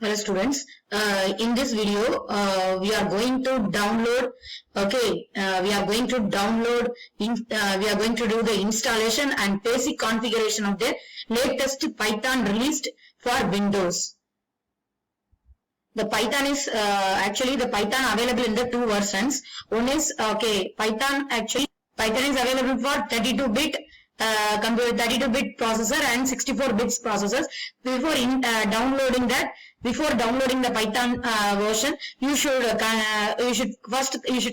Hello students, in this video we are going to download, we are going to download, we are going to do the installation and basic configuration of the latest Python released for Windows. The Python is actually the Python available in the two versions. One is Python is available for 32-bit 32-bit processor and 64-bit processors. Downloading that, before downloading the Python version, you should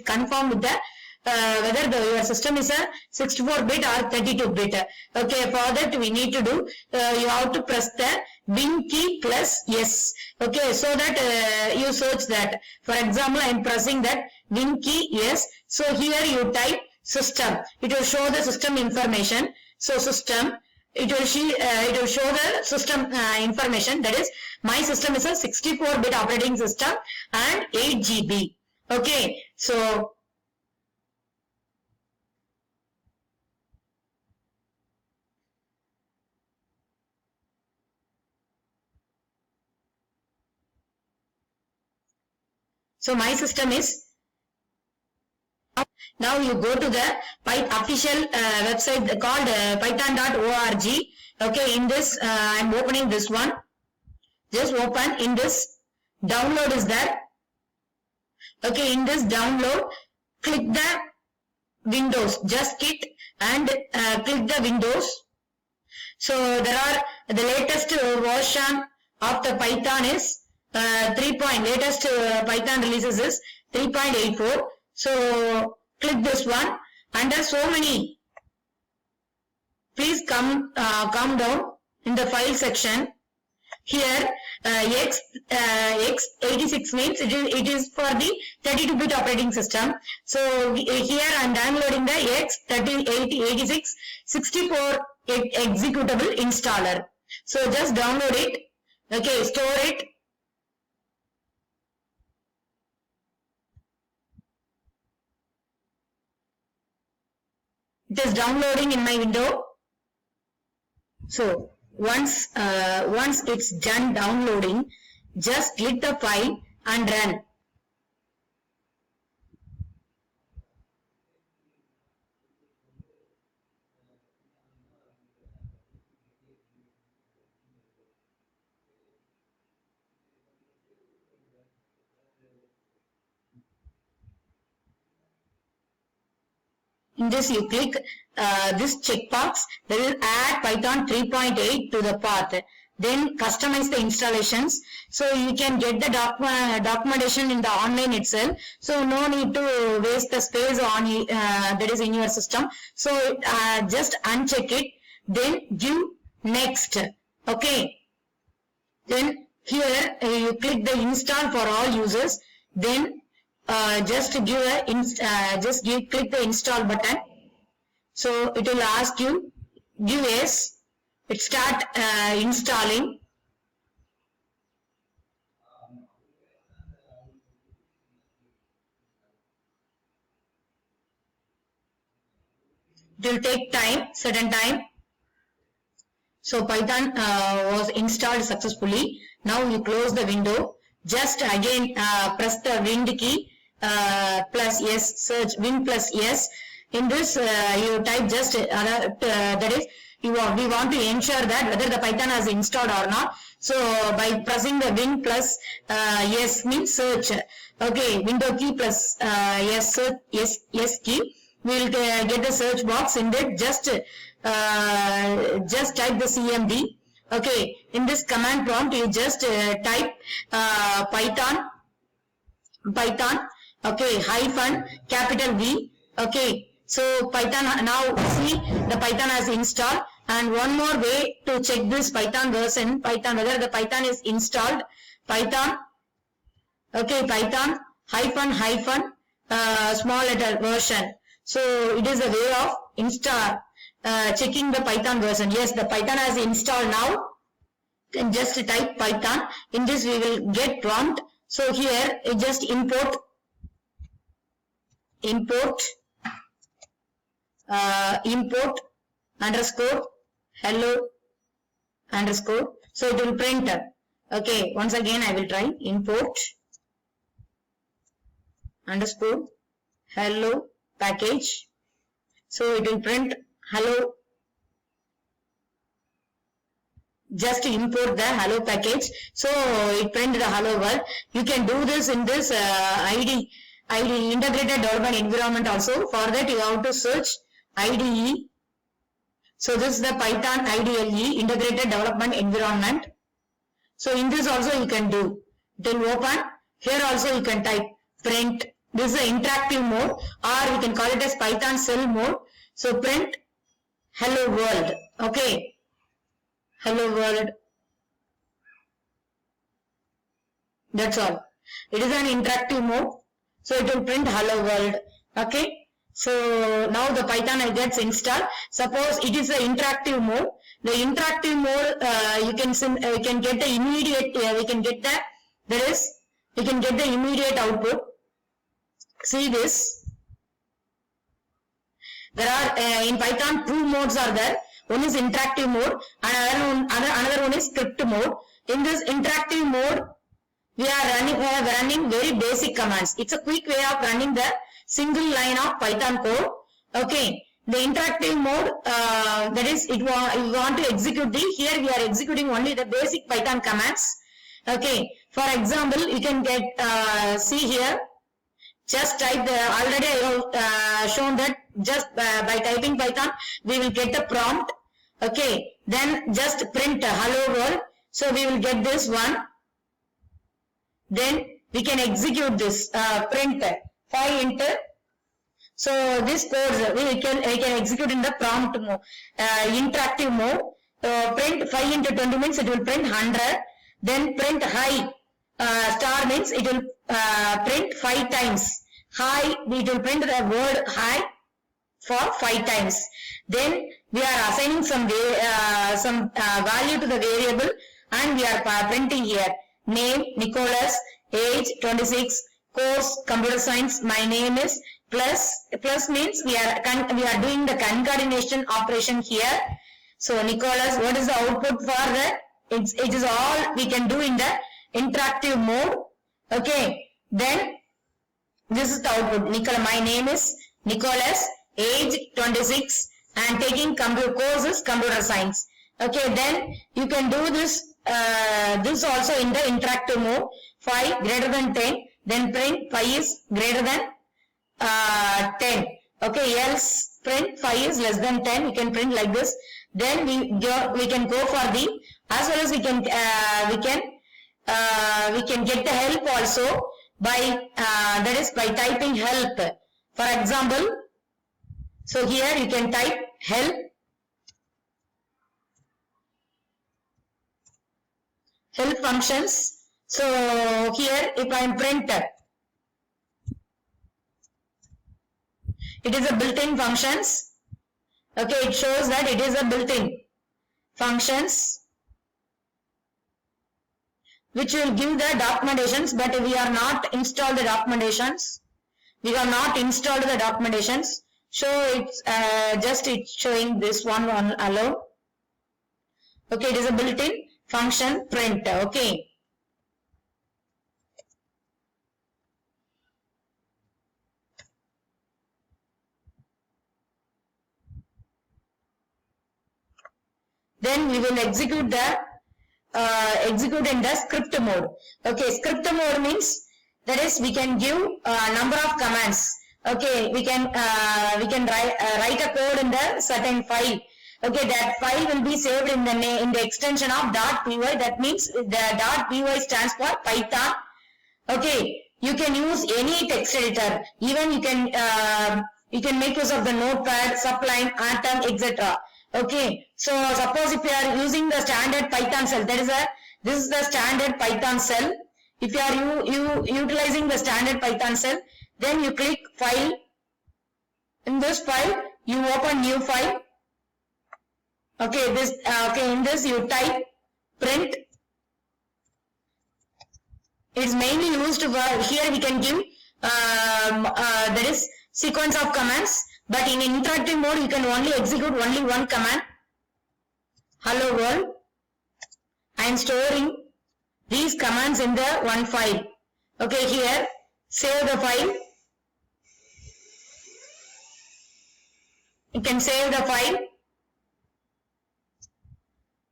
confirm with the whether your system is a 64-bit or 32-bit. Okay, for that we need to do, you have to press the Win key plus yes. Okay, so that you search that. For example, I am pressing that Win key yes. So here you type system. It will show the system information. So system, it will show the system information. That is, my system is a 64-bit operating system and 8 GB. Okay, so my system is, now you go to the official website called python.org. Okay, in this I am opening this one. Just open. In this, download is there. Okay, in this download, click the Windows. Just click and click the Windows. So there are the latest version of the Python is latest Python releases is 3.84. So click this one. Under so many, please come down in the file section. Here x86 means it is for the 32-bit operating system. So here I am downloading the x86 64 executable installer. So just download it. Okay, store it. It is downloading in my window. So once it's done downloading, just click the file and run. In this you click this checkbox. That will add Python 3.8 to the path. Then customize the installations. So you can get the documentation in the online itself. So no need to waste the space on that is in your system. So just uncheck it. Then give next. Okay. Then here you click the install for all users. Then just click the install button. So it will ask you, give yes. It start installing. It will take time, certain time. So Python was installed successfully. Now you close the window. Just again press the Win key plus yes, search Win plus yes. In this you type just that is, we want to ensure that whether the Python has installed or not. So by pressing the Win plus yes means search. Okay, window key plus yes, search, yes key. We will get the search box. In that just type the CMD. Okay, in this command prompt you just type Python, okay, hyphen capital V. Okay, so Python, now see the Python has installed. And one more way to check this Python version, whether the Python is installed, Python, okay, Python hyphen small letter version. So it is a way of checking the Python version. Yes, the Python has installed now. Then just type Python. In this we will get prompt. So here just import underscore hello underscore. So it will print. Okay, once again I will try import underscore hello package. So it will print hello. Just import the hello package. So it print the hello world. You can do this in this IDE integrated development environment also. For that you have to search IDE. So this is the Python IDLE integrated development environment. So in this also you can do. It will open. Here also you can type print. This is the interactive mode, or we can call it as Python shell mode. So print hello world. Okay. Hello world. That's all. It is an interactive mode. So it will print hello world. Okay. So now the Python gets installed. Suppose it is an interactive mode. The interactive mode, you can get the immediate. We can get the immediate output. See this. There are in Python two modes are there. One is interactive mode and another one is script mode. In this interactive mode, we are running very basic commands. It's a quick way of running the single line of Python code. Okay. The interactive mode, that is, you want to execute here we are executing only the basic Python commands. Okay. For example, you can get, see here, just type the, already I have shown that just by typing Python, we will get the prompt. Okay. Then just print hello world. So we will get this one. Then we can execute this, print 5 enter. So this code we can execute in the prompt mode, interactive mode. Print 5 into 20 means it will print 100. Then print high, star means it will print 5 times. High, it will print the word high for 5 times. Then we are assigning some value to the variable, and we are printing here name Nicholas, age 26, course computer science, my name is plus means we are doing the concatenation operation here. So Nicholas, what is the output for that? It is all we can do in the interactive mode. Okay. Then this is the output. My name is Nicholas, age 26, and taking courses computer science. Okay. Then you can do this this also in the interactive mode. 5 greater than 10. Then print 5 is greater than 10. Okay, else print 5 is less than 10. We can print like this. Then we can go for the, as well as we can get the help also by that is by typing help. For example, so here you can type help functions. So here if I am printer, it is a built-in functions. Okay, it shows that it is a built-in functions which will give the documentations, but we are not installed the documentations. We have not installed the documentations. So it's just it's showing this one alone. Okay, it is a built-in function print. Okay. Then we will execute the execute in the script mode. Okay, script mode means that is we can give number of commands. Okay, we can write a code in the certain file. Okay, that file will be saved in the extension of .py. That means the .py stands for Python. Okay, you can use any text editor. Even you can make use of the Notepad, Sublime, Atom, etc. Okay, so suppose if you are using the standard Python shell, this is the standard Python shell. If you are utilizing the standard Python shell, then you click file. In this file, you open new file. Okay, in this you type print. It's mainly used for, here we can give there is sequence of commands, but in interactive mode you can only execute only one command. Hello world. I am storing these commands in the one file. Okay, here save the file. You can save the file.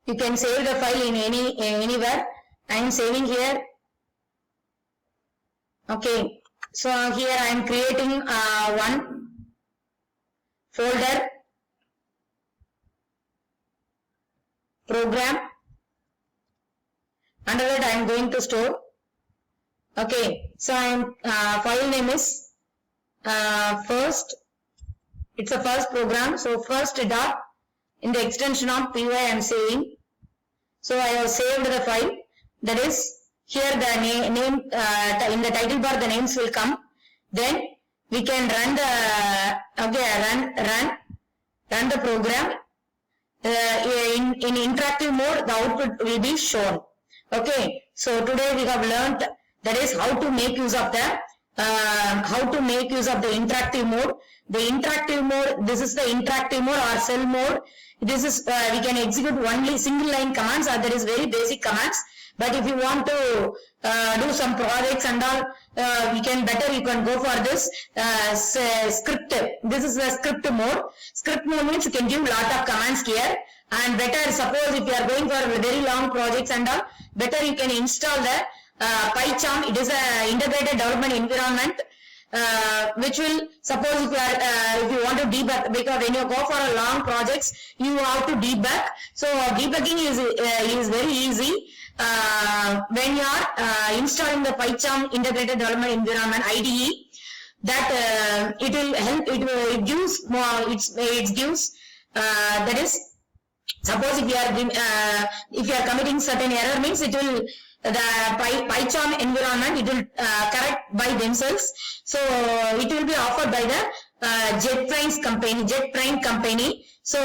You can save the file in anywhere. I am saving here. Okay, so here I am creating one folder, program. Under that I am going to store. Okay, so I am file name is first. It's a first program. So first dot in the extension of py I am saving. So I have saved the file. That is here the name in the title bar the names will come. Then we can run the run the program. In interactive mode the output will be shown. Okay, so today we have learnt that is how to make use of the interactive mode. The interactive mode, this is the interactive mode or cell mode. This is we can execute only single line commands, or there is very basic commands. But if you want to do some projects and all, you can go for this script. This is the script mode. Script mode means you can give lot of commands here. And better, suppose if you are going for very long projects and all, better you can install the PyCharm. It is an integrated development environment. Which will, suppose if you want to debug, because when you go for a long projects you have to debug. So debugging is very easy when you are installing the PyCharm integrated development environment IDE. That it will help. It gives more. It gives that is, suppose if you are committing certain error, means it will, the PyCharm environment, it will correct by themselves. So it will be offered by the JetBrains company. So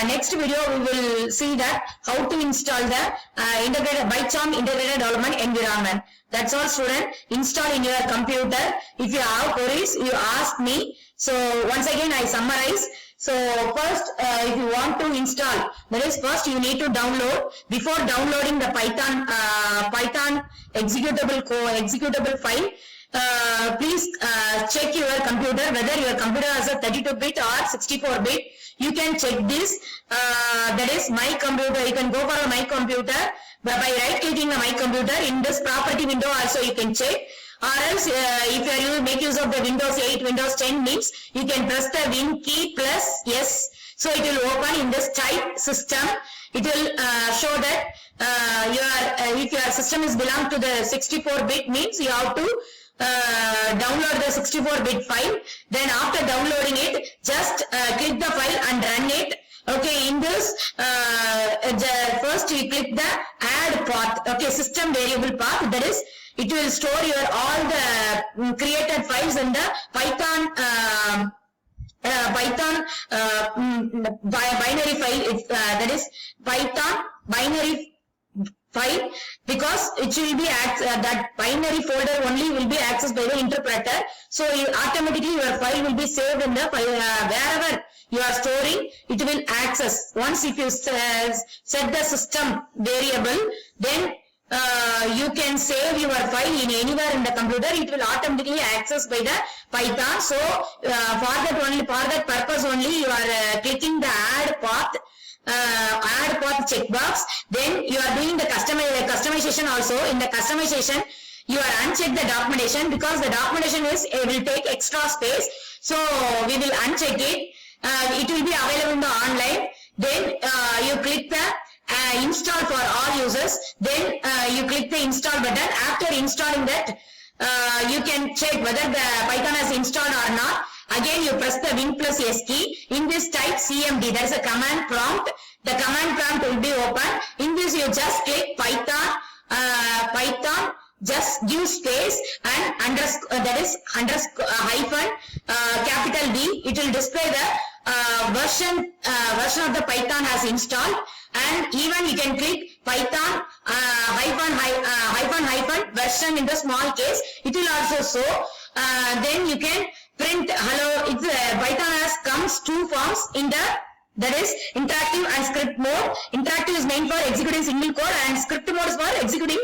next video we will see that how to install the PyCharm integrated development environment. That's all, student. Install in your computer. If you have queries, you ask me. So once again I summarize. So first, if you want to install, that is, first you need to download. Before downloading the Python executable file, please check your computer whether your computer has a 32-bit or 64-bit. You can check this. That is my computer. You can go for my computer by right clicking the my computer. In this property window also you can check. Or else if you make use of the Windows 8, Windows 10 means you can press the Win key plus yes. So it will open in this type system. It will show that if your system is belong to the 64-bit means you have to download the 64-bit file. Then after downloading it, just click the file and run it. Okay, in this first you click the add path. Okay, system variable path, that is, it will store your all the created files in the Python binary file. That is Python binary file, because it will be that binary folder only will be accessed by the interpreter. So automatically your file will be saved in the wherever you are storing, it will access. Once if you set the system variable, then you can save your file in anywhere in the computer. It will automatically access by the Python. So for that purpose only you are clicking the add path checkbox. Then you are doing the customization also. In the customization you are uncheck the documentation, because the documentation will take extra space. So we will uncheck it. It will be available in the online. Then you click the install for all users. Then you click the install button. After installing that, you can check whether the Python has installed or not. Again you press the Win plus S key. In this type CMD, there is a command prompt. The command prompt will be open. In this you just click Python, just give space and hyphen capital D. It will display the version of the Python has installed. And even you can click Python hyphen version in the small case. It will also show. Then you can print hello. Python has comes two forms in the That is interactive and script mode. Interactive is meant for executing single code and script mode is for executing